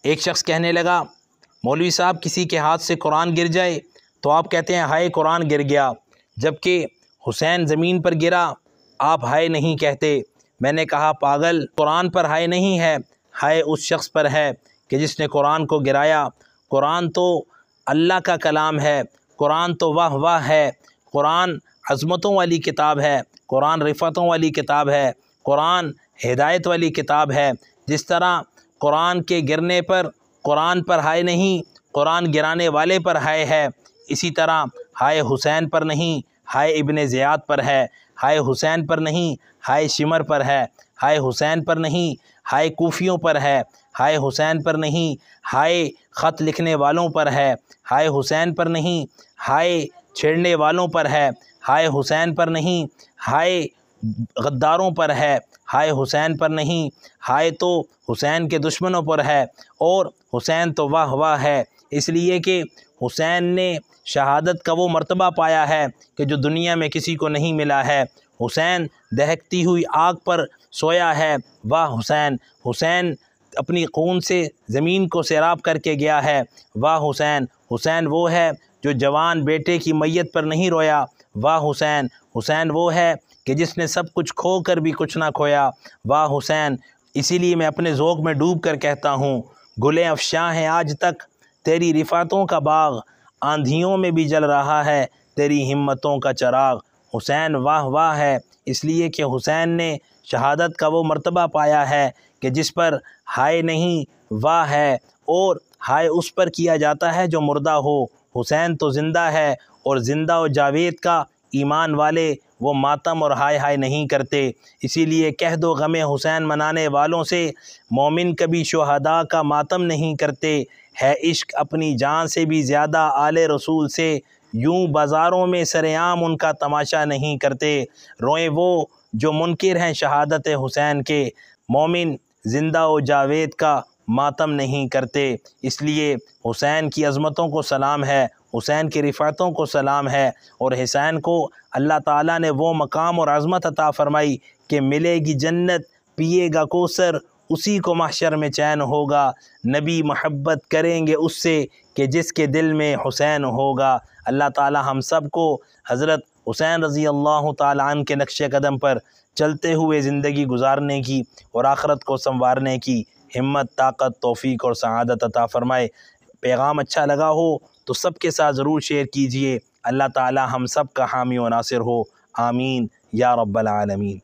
ایک شخص کہنے لگا مولوی صاحب کسی کے ہاتھ سے قرآن گر جائے تو آپ کہتے ہیں ہائے قرآن گر گیا، جبکہ حسین زمین پر گرا آپ ہائے نہیں کہتے۔ میں نے کہا پاگل، قرآن پر ہائے نہیں ہے، ہائے اس شخص پر ہے کہ جس نے قرآن کو گرایا۔ قرآن تو اللہ کا کلام ہے، قرآن تو واہ واہ ہے، قرآن عظمتوں والی کتاب ہے، قرآن رفعتوں والی کتاب ہے، قرآن ہدایت والی کتاب ہے۔ جس طرح قرآن کے گرنے پر قرآن پر ہائے نہیں، قرآن گرانے والے پر ہائے ہے، اسی طرح ہائے حسین پر نہیں، ہائے ابن زیاد پر ہے، ہائے حسین پر نہیں، ہائے شمر پر ہے، ہائے حسین پر نہیں، ہائے کوفیوں پر ہے، ہائے حسین پر نہیں، ہائے خط لکھنے والوں پر ہے، ہائے حسین پر نہیں، ہائے چھیڑنے والوں پر ہے، ہائے حسین پر نہیں، ہائے غداروں پر ہے، ہائے حسین پر نہیں، ہائے تو حسین کے دشمنوں پر ہے، اور حسین تو واہ واہ ہے، اس لیے کہ حسین نے شہادت کا وہ مرتبہ پایا ہے کہ جو دنیا میں کسی کو نہیں ملا ہے۔ حسین دہکتی ہوئی آگ پر سویا ہے، واہ حسین، حسین اپنی خون سے زمین کو سیراب کر کے گیا ہے، واہ حسین، حسین وہ ہے جو جوان بیٹے کی میت پر نہیں رویا، واہ حسین، حسین وہ ہے کہ جس نے سب کچھ کھو کر بھی کچھ نہ کھویا، واہ حسین۔ اسی لیے میں اپنے ذوق میں ڈوب کر کہتا ہوں گلیں افشاں ہیں آج تک تیری رفعتوں کا باغ، آندھیوں میں بھی جل رہا ہے تیری ہمتوں کا چراغ۔ حسین واہ واہ ہے، اس لیے کہ حسین نے شہادت کا وہ مرتبہ پایا ہے کہ جس پر ہائے نہیں واہ ہے، اور ہائے اس پر کیا جاتا ہے جو مردہ ہو۔ حسین تو زندہ ہے، اور زندہ و جاوید کا ایمان والے وہ ماتم اور ہائے ہائے نہیں کرتے۔ اسی لیے کہہ دو غم حسین منانے والوں سے مومن کبھی شہداء کا ماتم نہیں کرتے، ہے عشق اپنی جان سے بھی زیادہ آل رسول سے، یوں بازاروں میں سر عام ان کا تماشا نہیں کرتے۔ روئیں وہ جو منکر ہیں شہادت حسین کے، مومن زندہ و جاوید کا ماتم نہیں کرتے۔ اس لیے حسین کی عظمتوں کو سلام ہے، حسین کی رفعتوں کو سلام ہے، اور حسین کو اللہ تعالیٰ نے وہ مقام اور عظمت عطا فرمائی کہ ملے گی جنت، پیے گا کوثر، اسی کو محشر میں چین ہوگا، نبی محبت کریں گے اس سے کہ جس کے دل میں حسین ہوگا۔ اللہ تعالیٰ ہم سب کو حضرت حسین رضی اللہ تعالیٰ عنہ کے نقش قدم پر چلتے ہوئے زندگی گزارنے کی اور آخرت کو سنوارنے کی ہمت، طاقت، توفیق اور سعادت عطا فرمائے۔ پیغام اچھا لگا ہو تو سب کے ساتھ ضرور شیئر کیجئے۔ اللہ تعالیٰ ہم سب کا حامی و ناصر ہو، آمین یا رب العالمین۔